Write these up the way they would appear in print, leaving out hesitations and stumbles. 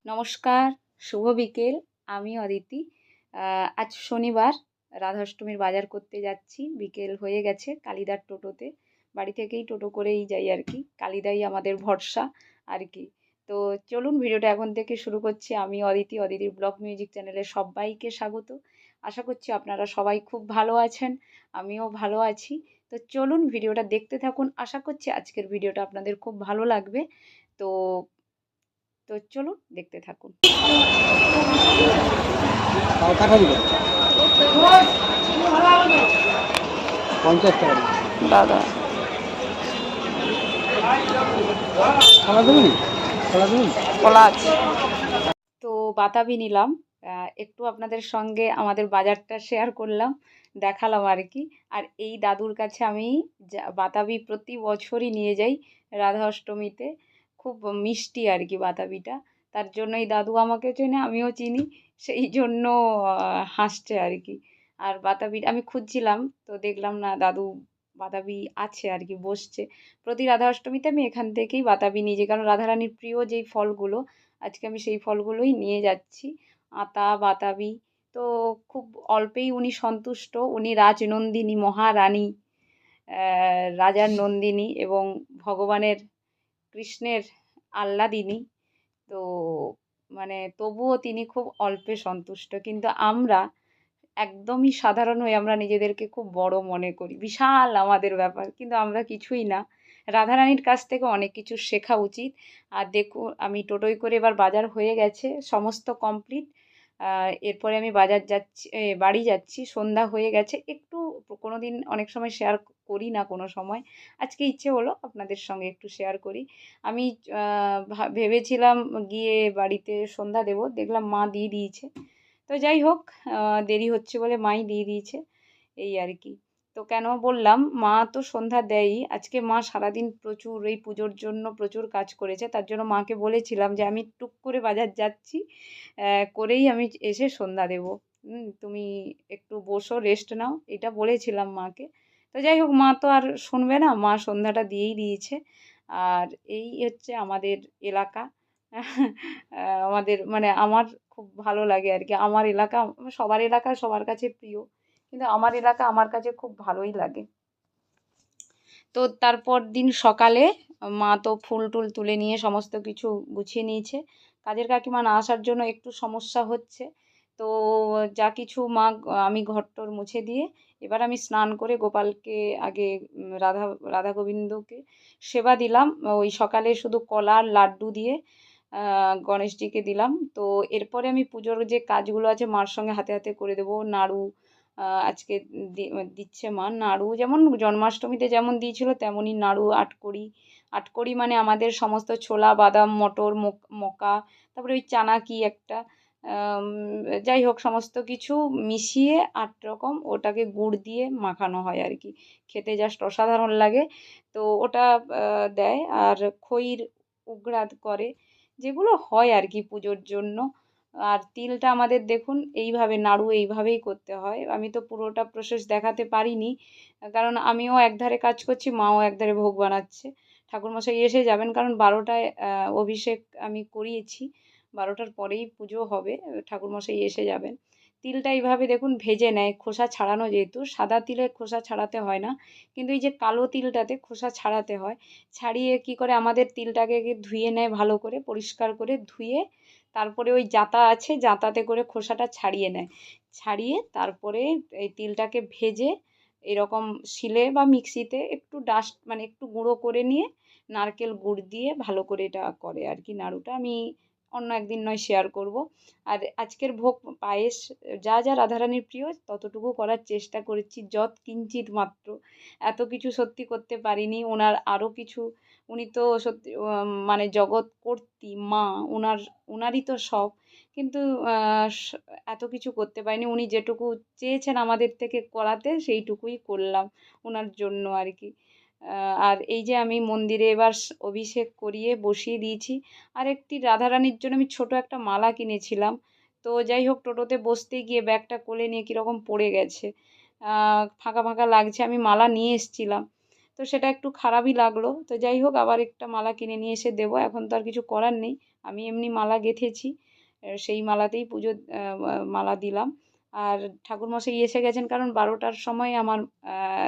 নমস্কার, শুভ বিকেল। আমি অদিতি। আজ শনিবার, রাধাষ্টমীর বাজার করতে যাচ্ছি। বিকেল হয়ে গেছে কালীদার টোটোতে। বাড়ি থেকেই টোটো করেই যাই আর কি। কালীদাই আমাদের ভরসা আর কি। তো চলুন ভিডিওটা এখন থেকে শুরু করছি। আমি অদিতি, অদিতির ব্লগ মিউজিক চ্যানেলে সবাইকে স্বাগত। আশা করছি আপনারা সবাই খুব ভালো আছেন। আমিও ভালো আছি। তো চলুন ভিডিওটা দেখতে থাকুন। আশা করছি আজকের ভিডিওটা আপনাদের খুব ভালো লাগবে। তো তো চলুন দেখতে থাকুন। কাঠা দিল 50 টাকা দাদা কলা দেবেন কলা দেবেন কলা আছে। তো বাতাবি নিলাম। একটু আপনাদের সঙ্গে আমাদের বাজারটা শেয়ার করলাম, দেখালাম আর কি। আর এই দাদুর কাছে আমি বাতাবি প্রতি বছরই নিয়ে যাই রাধা অষ্টমীতে। খুব মিষ্টি আর কি বাতাবিটা। তার জন্য এই দাদু আমাকে চেনে, আমিও চিনি, সেই জন্য হাসছে আর কি। আর বাতাবি আমি খুঁজছিলাম, তো দেখলাম না দাদু বাতাবি আছে আর কি, বসছে। প্রতি রাধা অষ্টমীতে আমি এখান থেকেই বাতাবি নিয়ে যাই, কারণ রাধারানীর প্রিয় যেই ফলগুলো, আজকে আমি সেই ফলগুলোই নিয়ে যাচ্ছি। আতা, বাতাবি। তো খুব অল্পেই উনি সন্তুষ্ট। উনি রাজনন্দিনী, মহারানী, রাজার নন্দিনী এবং ভগবানের কৃষ্ণের আহ্লাদিনী। তো মানে তবুও তিনি খুব অল্পে সন্তুষ্ট। কিন্তু আমরা একদমই সাধারণ হয়ে আমরা নিজেদেরকে খুব বড় মনে করি। বিশাল আমাদের ব্যাপার। কিন্তু আমরা কিছুই না। রাধারানীর কাছ থেকে অনেক কিছু শেখা উচিত। আর দেখুন আমি টোটোয় করে এবার বাজার হয়ে গেছে, সমস্ত কমপ্লিট। এরপরে আমি বাজার যাচ্ছি, বাড়ি যাচ্ছি। সন্ধ্যা হয়ে গেছে। একটু কোনোদিন অনেক সময় শেয়ার করি না কোনো সময়। আজকে ইচ্ছে হলো আপনাদের সঙ্গে একটু শেয়ার করি। আমি ভেবেছিলাম গিয়ে বাড়িতে সন্ধ্যা দেবো। দেখলাম মা দিয়ে দিয়েছে। তো যাই হোক, দেরি হচ্ছে বলে মাই দিয়ে দিয়েছে, এই আর কি। তো কেন বললাম, মা তো সন্ধ্যা দেয়ই। আজকে মা সারাদিন প্রচুর এই পুজোর জন্য প্রচুর কাজ করেছে। তার জন্য মাকে বলেছিলাম যে আমি টুক করে বাজার যাচ্ছি, করেই আমি এসে সন্ধ্যা দেবো। তুমি একটু বসো, রেস্ট নাও, এটা বলেছিলাম মাকে। তো যাই হোক, মা তো আর শুনবে না, মা সন্ধ্যাটা দিয়েই দিয়েছে। আর এই হচ্ছে আমাদের এলাকা। আমাদের মানে আমার খুব ভালো লাগে আর কি। আমার এলাকা, সবার এলাকা সবার কাছে প্রিয়, কিন্তু আমার এলাকা আমার কাছে খুব ভালোই লাগে। তো তারপর দিন সকালে মা তো ফুল টুল তুলে নিয়ে সমস্ত কিছু গুছিয়ে নিয়েছে। কাজের কাকিমা না আসার জন্য একটু সমস্যা হচ্ছে। তো যা কিছু মা, আমি ঘরটর মুছে দিয়ে এবার আমি স্নান করে গোপালকে আগে রাধা রাধা গোবিন্দকে সেবা দিলাম। ওই সকালে শুধু কলা আর লাড্ডু দিয়ে গণেশজিকে দিলাম। তো এরপরে আমি পুজোর যে কাজগুলো আছে মার সঙ্গে হাতে হাতে করে দেবো। নাড়ু আজকে দিচ্ছে মা। নাড়ু যেমন জন্মাষ্টমীতে যেমন দিয়েছিল তেমনই নাড়ু, আটকড়ি। আটকড়ি মানে আমাদের সমস্ত ছোলা, বাদাম, মটর, মকা, তারপরে ওই চানা কি একটা, যাই হোক সমস্ত কিছু মিশিয়ে 8 রকম ওটাকে গুড় দিয়ে মাখানো হয় আর কি। খেতে জাস্ট অসাধারণ লাগে। তো ওটা দেয়। আর খইর উগরাত করে, যেগুলো হয় আর কি পুজোর জন্য। আর তিলটা আমাদের দেখুন এইভাবে, নাড়ু এইভাবেই করতে হয়। আমি তো পুরোটা প্রসেস দেখাতে পারিনি, কারণ আমিও একধারে কাজ করছি, মাও একধারে ভোগ বানাচ্ছে। ঠাকুরমশাই এসে যাবেন, কারণ 12টায় অভিষেক আমি করিয়েছি। 12টার পরেই পুজো হবে, ঠাকুরমশাই এসে যাবেন। তিলটা এইভাবে দেখুন ভেজে নেয়, খোসা ছাড়ানো, যেহেতু সাদা তিলে খোসা ছাড়াতে হয় না, কিন্তু এই যে কালো তিলটাতে খোসা ছাড়াতে হয়। ছাড়িয়ে কি করে আমাদের তিলটাকে ধুয়ে নেয়, ভালো করে পরিষ্কার করে ধুয়ে তারপরে ওই জাঁতা আছে, জাঁতাতে করে খোসাটা ছাড়িয়ে নেয়। ছাড়িয়ে তারপরে এই তিলটাকে ভেজে এরকম শিলে বা মিক্সিতে একটু ডাস্ট মানে একটু গুঁড়ো করে নিয়ে নারকেল গুড় দিয়ে ভালো করে এটা করে আর কি। নাড়ুটা আমি অন্য একদিন নয় শেয়ার করব। আর আজকের ভোগ পায়েস যা যা রাধারানীর প্রিয় ততটুকু করার চেষ্টা করেছি, যৎ কিঞ্চিৎ মাত্র। এত কিছু সত্যি করতে পারিনি। ওনার আরও কিছু, উনি তো সত্যি মানে জগৎ কর্ত্রী মা, ওনারই তো সব। কিন্তু এত কিছু করতে পারিনি। উনি যেটুকু চেয়েছেন আমাদের থেকে করাতে সেইটুকুই করলাম ওনার জন্য আর কি। আর এই যে আমি মন্দিরে এবার অভিষেক করিয়ে বসিয়ে দিয়েছি। আর একটি রাধারানীর জন্য আমি ছোট একটা মালা কিনেছিলাম। তো যাই হোক, টোটোতে বসতে গিয়ে ব্যাগটা কোলে নিয়ে কীরকম পড়ে গেছে, ফাঁকা ফাঁকা লাগছে। আমি মালা নিয়ে এসেছিলাম। তো তো সেটা একটু খারাপই লাগলো। তো যাই হোক, আবার একটা মালা কিনে নিয়ে এসে দেবো, এখন তো আর কিছু করার নেই। আমি এমনি মালা গেঁথেছি, সেই মালাতেই পুজো মালা দিলাম। আর ঠাকুরমশাই এসে গেছেন, কারণ 12টার সময় আমার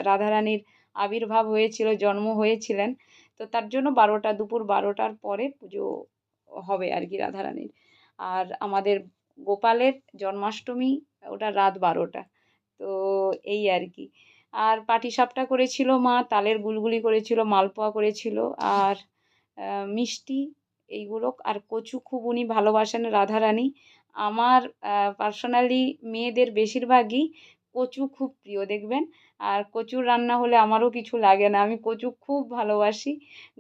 রাধারানীর আবির্ভাব হয়েছিল, জন্ম হয়েছিলেন। তো তার জন্য দুপুর 12টার পরে পুজো হবে আর কি রাধারানীর। আর আমাদের গোপালের জন্মাষ্টমী, ওটা রাত 12টা। তো এই আর কি। আর পাটিসাপটা করেছিল মা, তালের গুলগুলি করেছিল, মালপোয়া করেছিল, আর মিষ্টি এইগুলো। আর কচু খুব উনি ভালোবাসেন রাধারানী। আমার পার্সোনালি মেয়েদের বেশিরভাগই কচু খুব প্রিয় দেখবেন। আর কচুর রান্না হলে আমারও কিছু লাগে না, আমি কচু খুব ভালোবাসি,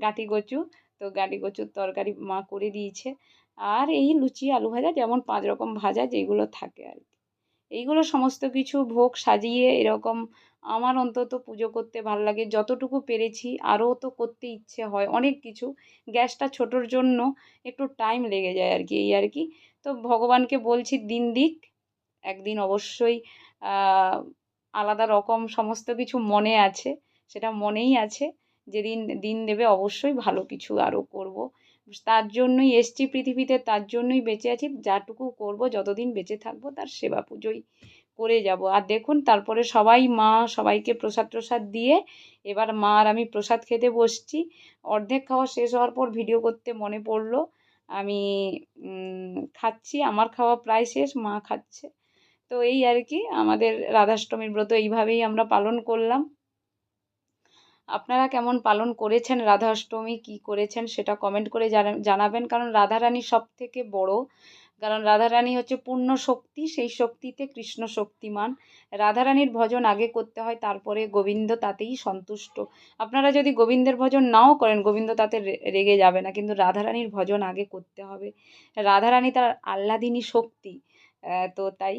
গাঁটি কচু। তো গাঁটি কচুর তরকারি মা করে দিয়েছে। আর এই লুচি আলু ভাজা, যেমন 5 রকম ভাজা যেগুলো থাকে আর কি, এইগুলো সমস্ত কিছু ভোগ সাজিয়ে এরকম আমার অন্তত পুজো করতে ভালো লাগে। যতটুকু পেরেছি, আরও তো করতে ইচ্ছে হয় অনেক কিছু, গ্যাসটা ছোটোর জন্য একটু টাইম লেগে যায় আর কি, এই আর কি। তো ভগবানকে বলছি দিন দিক, একদিন অবশ্যই আলাদা রকম সমস্ত কিছু মনে আছে, সেটা মনেই আছে, যেদিন দিন দেবে অবশ্যই ভালো কিছু আরও করব। তার জন্যই এসছি পৃথিবীতে, তার জন্যই বেঁচে আছি, যাটুকু করব যতদিন বেঁচে থাকবো তার সেবা পুজোই করে যাব। আর দেখুন, তারপরে সবাই মা সবাইকে প্রসাদ টসাদ দিয়ে এবার মা আর আমি প্রসাদ খেতে বসছি। অর্ধেক খাওয়া শেষ হওয়ার পর ভিডিও করতে মনে পড়লো, আমি খাচ্ছি, আমার খাওয়া প্রায় শেষ, মা খাচ্ছে। তো এই আর কি, আমাদের রাধাষ্টমীর ব্রত এইভাবেই আমরা পালন করলাম। আপনারা কেমন পালন করেছেন রাধা অষ্টমী, কী করেছেন সেটা কমেন্ট করে জানাবেন। কারণ রাধারানী সব থেকে বড়, কারণ রাধারানী হচ্ছে পূর্ণ শক্তি, সেই শক্তিতে কৃষ্ণ শক্তিমান। রাধারানীর ভজন আগে করতে হয়, তারপরে গোবিন্দ তাতেই সন্তুষ্ট। আপনারা যদি গোবিন্দের ভজন নাও করেন, গোবিন্দ তাতে রেগে যাবে না, কিন্তু রাধারানীর ভজন আগে করতে হবে। রাধারানী তার আহ্লাদিনী শক্তি, তো তাই।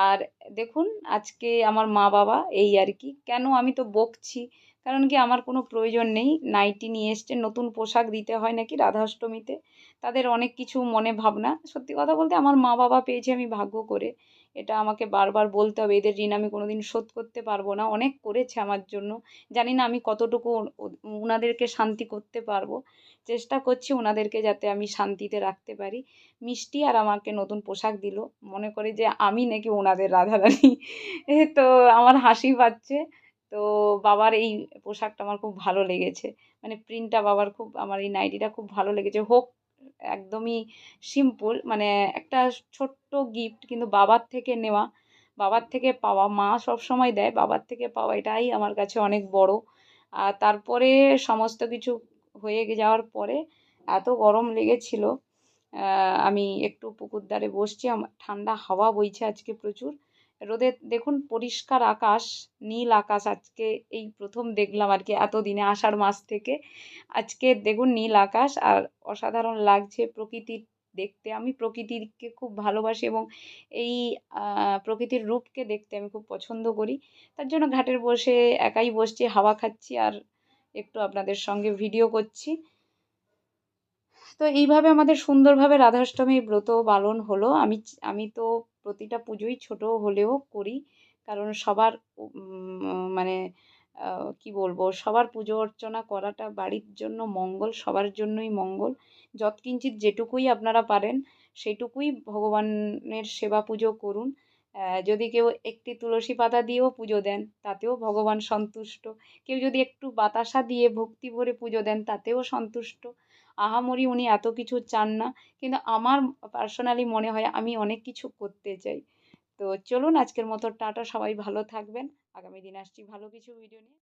আর দেখুন, আজকে আমার মা বাবা এই আর কি, কেন আমি তো বকছি, কারণ কি আমার কোনো প্রয়োজন নেই। নাইটি নিয়ে এসছে, নতুন পোশাক দিতে হয় নাকি রাধা অষ্টমীতে, তাদের অনেক কিছু মনে ভাবনা। সত্যি কথা বলতে আমার মা বাবা পেয়েছি আমি ভাগ্য করে, এটা আমাকে বারবার বলতে হবে, এদের ঋণ আমি কোনোদিন শোধ করতে পারবো না। অনেক করেছে আমার জন্য, জানি না আমি কতটুকু ওনাদেরকে শান্তি করতে পারবো। চেষ্টা করছি ওনাদেরকে যাতে আমি শান্তিতে রাখতে পারি। মিষ্টি আর আমাকে নতুন পোশাক দিল, মনে করে যে আমি নাকি ওনাদের রাধারানী। তো আমার হাসি পাচ্ছে। তো বাবার এই পোশাকটা আমার খুব ভালো লেগেছে, মানে প্রিন্টটা বাবার খুব, আমার এই নাইটিটা খুব ভালো লেগেছে। হোক একদমই সিম্পল, মানে একটা ছোট্ট গিফট, কিন্তু বাবার থেকে নেওয়া, বাবার থেকে পাওয়া, মা সবসময় দেয়, বাবার থেকে পাওয়া এটাই আমার কাছে অনেক বড়। আর তারপরে সমস্ত কিছু হয়ে যাওয়ার পরে এত গরম লেগেছিল, আমি একটু পুকুর ধারে বসছি, আমার ঠান্ডা হাওয়া বইছে আজকে প্রচুর। রোদে দেখুন পরিষ্কার আকাশ, নীল আকাশ, আজকে এই প্রথম দেখলাম আর কি, এতদিনে আষাঢ় মাস থেকে আজকে দেখুন নীল আকাশ, আর অসাধারণ লাগছে প্রকৃতির দেখতে। আমি প্রকৃতিকে খুব ভালোবাসি এবং এই প্রকৃতির রূপকে দেখতে আমি খুব পছন্দ করি। তার জন্য ঘাটের বসে একাই বসছি, হাওয়া খাচ্ছি, আর একটু আপনাদের সঙ্গে ভিডিও করছি। তো এইভাবে আমাদের সুন্দরভাবে রাধাষ্টমীর ব্রত পালন হলো। আমি তো প্রতিটা পুজোই ছোট হলেও করি, কারণ সবার মানে কি বলবো, সবার পুজো অর্চনা করাটা বাড়ির জন্য মঙ্গল, সবার জন্যই মঙ্গল। যৎকিঞ্চিৎ যেটুকুই আপনারা পারেন সেইটুকুই ভগবানের সেবা পুজো করুন। যদি কেউ একটি তুলসী পাতা দিয়েও পুজো দেন তাতেও ভগবান সন্তুষ্ট। কেউ যদি একটু বাতাসা দিয়ে ভক্তি ভরে পুজো দেন তাতেও সন্তুষ্ট। আহামরি উনি এত কিছু চান না, কিন্তু আমার পার্সোনালি মনে হয় আমি অনেক কিছু করতে চাই। তো চলুন আজকের মতো টাটা, সবাই ভালো থাকবেন। আগামী দিন আসছি ভালো কিছু ভিডিও নিয়ে।